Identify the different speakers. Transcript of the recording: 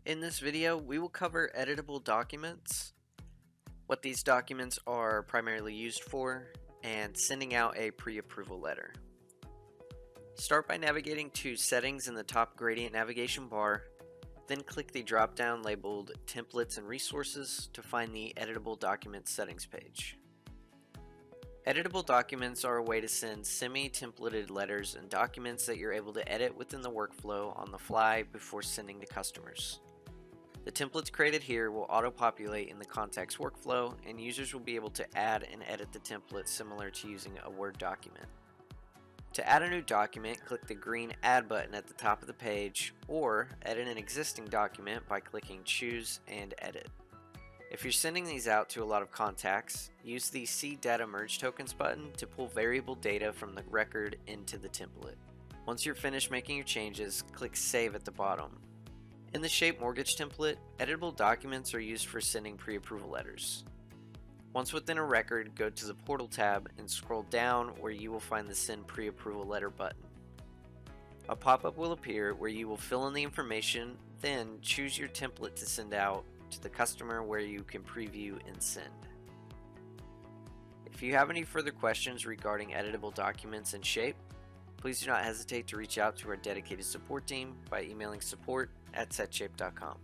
Speaker 1: In this video, we will cover editable documents, what these documents are primarily used for, and sending out a pre-approval letter. Start by navigating to Settings in the top gradient navigation bar, then click the drop-down labeled Templates and Resources to find the Editable Documents settings page. Editable documents are a way to send semi-templated letters and documents that you're able to edit within the workflow on the fly before sending to customers. The templates created here will auto-populate in the contacts workflow, and users will be able to add and edit the template similar to using a Word document. To add a new document, click the green Add button at the top of the page, or edit an existing document by clicking Choose and Edit. If you're sending these out to a lot of contacts, use the See Data Merge Tokens button to pull variable data from the record into the template. Once you're finished making your changes, click Save at the bottom. In the Shape Mortgage template, editable documents are used for sending pre-approval letters. Once within a record, go to the Portal tab and scroll down where you will find the Send Pre-Approval Letter button. A pop-up will appear where you will fill in the information, then choose your template to send out to the customer where you can preview and send. If you have any further questions regarding editable documents in Shape, please do not hesitate to reach out to our dedicated support team by emailing support@setshape.com.